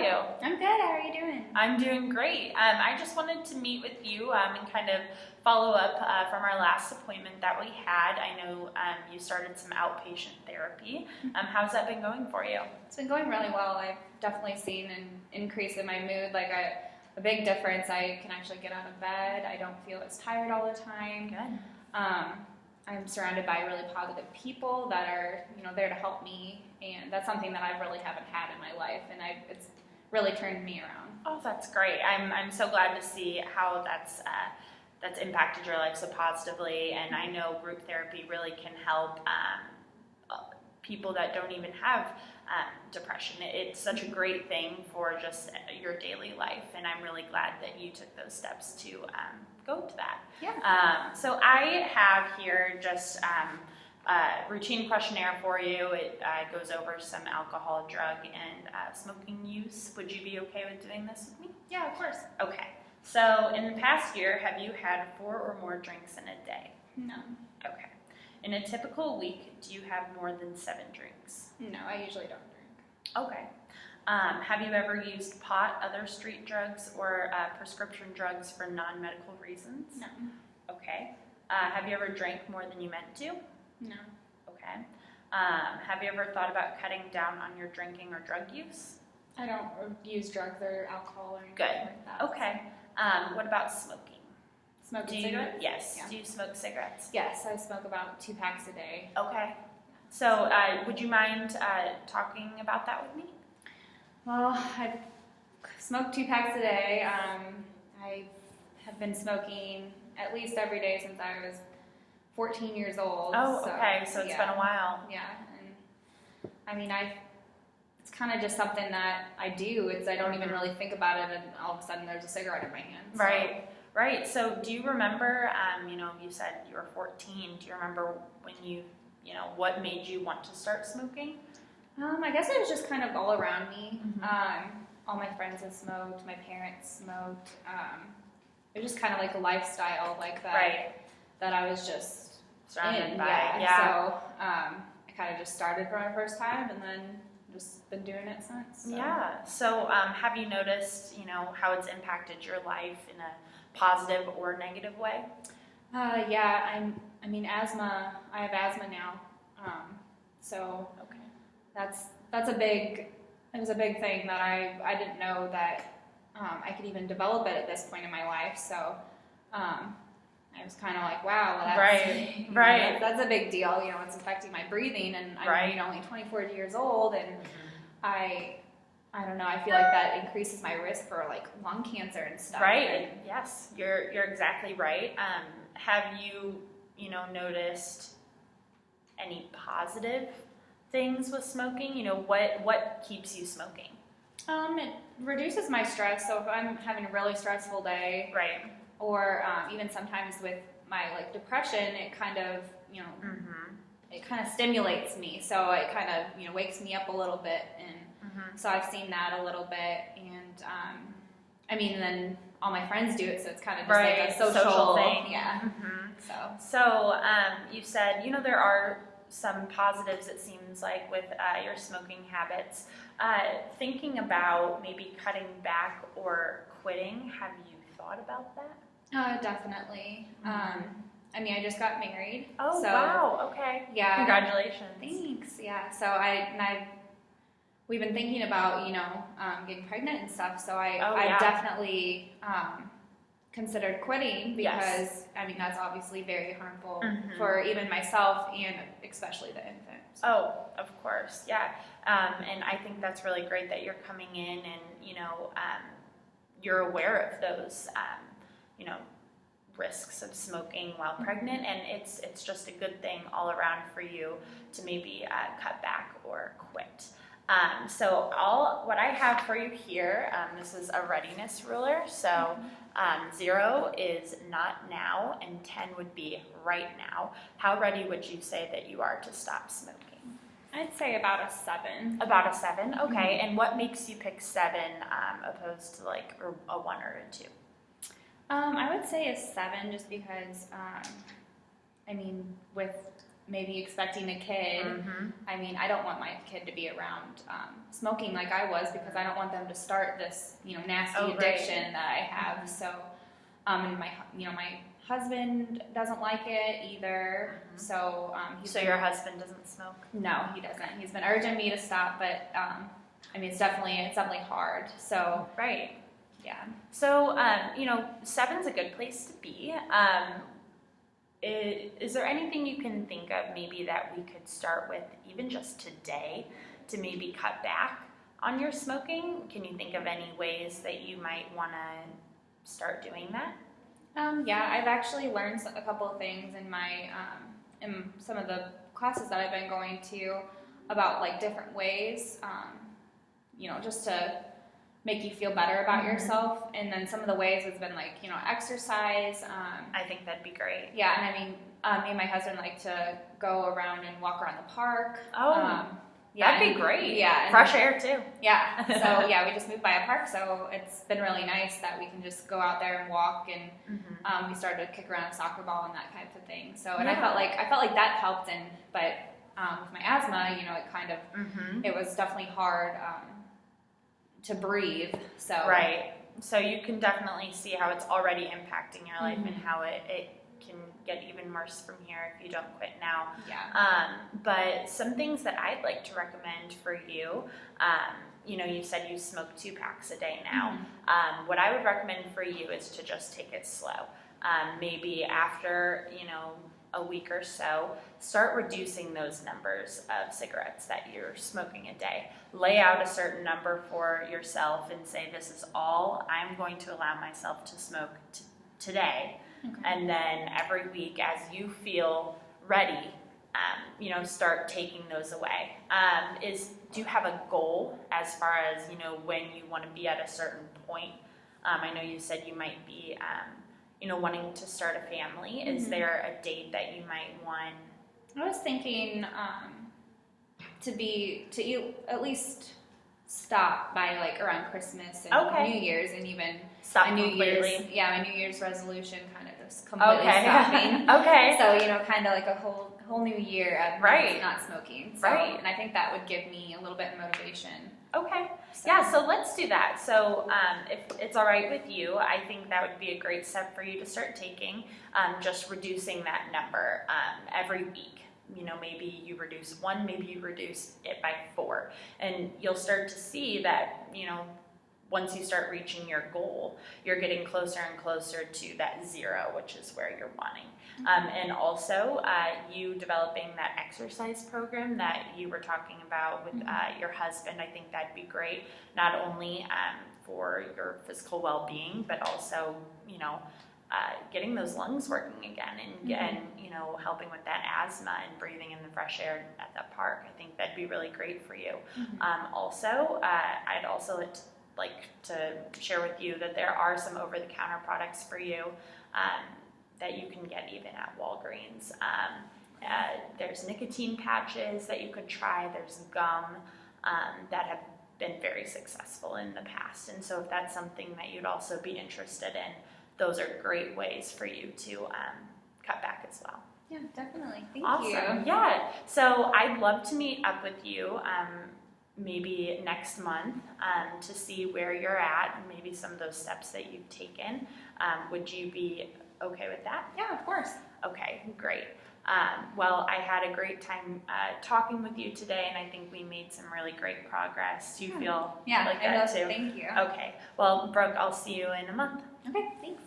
you? I'm good. How are you doing? I'm doing great. I just wanted to meet with you and kind of follow up from our last appointment that we had. I know you started some outpatient therapy. How's that been going for you? It's been going really well. I've definitely seen an increase in my mood, like a big difference. I can actually get out of bed. I don't feel as tired all the time. Good. I'm surrounded by really positive people that are, there to help me, and that's something that I really haven't had in my life, and it's really turned me around. Oh, that's great. I'm so glad to see how that's impacted your life so positively, and I know group therapy really can help people that don't even have depression. It's such a great thing for just your daily life, and I'm really glad that you took those steps to go to that. Yeah. So I have here just a routine questionnaire for you. It goes over some alcohol, drug, and smoking use. Would you be okay with doing this with me? Yeah, of course. Okay. So in the past year, have you had 4 or more drinks in a day? No. Okay. In a typical week, do you have more than 7 drinks? No, I usually don't drink. Okay. Have you ever used pot, other street drugs, or prescription drugs for non-medical reasons? No. Okay. Have you ever drank more than you meant to? No. Okay. Have you ever thought about cutting down on your drinking or drug use? I don't use drugs or alcohol or anything Good. like that. Okay. What about smoking? Smoking cigarettes? Yes. Yeah. Do you smoke cigarettes? Yes, I smoke about 2 packs a day. Okay. So would you mind talking about that with me? Well, I smoke 2 packs a day. I have been smoking at least every day since I was 14 years old. Oh, okay. So it's been a while. Yeah, and I mean, it's kind of just something that I do. I don't even really think about it, and all of a sudden there's a cigarette in my hand. So. Right. So do you remember, you said you were 14. Do you remember when what made you want to start smoking? I guess it was just kind of all around me. Mm-hmm. All my friends had smoked, my parents smoked. It was just kind of like a lifestyle like that. Right. That I was just surrounded in. by. Yeah. So I kind of just started for my first time, and then just been doing it since. So. Yeah. So have you noticed, how it's impacted your life in a positive or negative way? Yeah. Asthma. I have asthma now. So okay. That's a big. It was a big thing that I didn't know that I could even develop it at this point in my life. So I was kind of like, wow, well, that's, right. That's a big deal. It's affecting my breathing, and I'm only 24 years old, and I don't know. I feel like that increases my risk for like lung cancer and stuff. Right. And, yes, you're exactly right. Have you noticed any positive things with smoking? What keeps you smoking? It reduces my stress. So if I'm having a really stressful day, right, or even sometimes with my depression, it kind of it kind of stimulates me. So it kind of wakes me up a little bit, and so I've seen that a little bit. And then all my friends do it, so it's kind of just like a social thing. Yeah. Mm-hmm. So you said there are some positives, it seems like, with your smoking habits. Thinking about maybe cutting back or quitting, have you thought about that? Definitely. I just got married. Oh, wow. Okay. Yeah. Congratulations. Thanks. Yeah. So we've been thinking about, getting pregnant and stuff. So I definitely considered quitting because, that's obviously very harmful for even myself and especially the infant. So. Oh, of course. Yeah. And I think that's really great that you're coming in and, you're aware of those, risks of smoking while pregnant. And it's just a good thing all around for you to maybe cut back or quit. So what I have for you here, this is a readiness ruler. So 0 is not now, and 10 would be right now. How ready would you say that you are to stop smoking? I'd say about a 7. About a 7? Okay. And what makes you pick 7 opposed to a 1 or a 2? I would say a 7 just because, with maybe expecting a kid. I mean, I don't want my kid to be around smoking like I was, because I don't want them to start this, nasty addiction that I have. So, and my husband doesn't like it either. So, so your husband doesn't smoke? No, he doesn't. He's been urging me to stop, but I mean, it's definitely hard. So, right. Yeah. So, 7's a good place to be. Is there anything you can think of maybe that we could start with even just today to maybe cut back on your smoking? Can you think of any ways that you might want to start doing that? Yeah, I've actually learned a couple of things in my in some of the classes that I've been going to about like different ways, just to make you feel better about yourself. And then some of the ways has been like, exercise. I think that'd be great. Yeah, and I mean, me and my husband like to go around and walk around the park. Yeah, that'd be great. Yeah. Fresh air too. Yeah. So yeah, we just moved by a park, so it's been really nice that we can just go out there and walk, and we started to kick around a soccer ball and that kind of thing. So, and I felt like that helped, but with my asthma, it kind of, it was definitely hard to breathe. So right. So you can definitely see how it's already impacting your life and how it can get even worse from here if you don't quit now. Yeah. But some things that I'd like to recommend for you, you said you smoke 2 packs a day now. What I would recommend for you is to just take it slow. Maybe after, a week or so, start reducing those numbers of cigarettes that you're smoking a day. Lay out a certain number for yourself and say, this is all I'm going to allow myself to smoke today. Okay. And then every week, as you feel ready, start taking those away. Do you have a goal as far as, when you want to be at a certain point? I know you said you might be, wanting to start a family. Is there a date that you might want? I was thinking to at least stop by like around Christmas and New Year's, and even stop my New completely. My New Year's resolution kind of just completely stopping. Okay. So kind of like a whole new year of not smoking. So, right. And I think that would give me a little bit of motivation. Okay. Yeah, so let's do that. So if it's all right with you, I think that would be a great step for you to start taking, just reducing that number every week. Maybe you reduce 1, maybe you reduce it by 4. And you'll start to see that, once you start reaching your goal, you're getting closer and closer to that 0, which is where you're wanting. And also, you developing that exercise program that you were talking about with your husband, I think that'd be great, not only for your physical well-being, but also, getting those lungs working again and helping with that asthma and breathing in the fresh air at the park. I think that'd be really great for you. Also, I'd also like to share with you that there are some over-the-counter products for you that you can get even at Walgreens. There's nicotine patches that you could try. There's gum that have been very successful in the past. And so if that's something that you'd also be interested in, those are great ways for you to cut back as well. Yeah, definitely. Thank you. Yeah. So I'd love to meet up with you maybe next month to see where you're at and maybe some of those steps that you've taken. Would you be okay with that? Yeah, of course. Okay, great. Well, I had a great time talking with you today, and I think we made some really great progress. Do you feel like that too? Thank you. Okay. Well, Brooke, I'll see you in a month. Okay, thanks.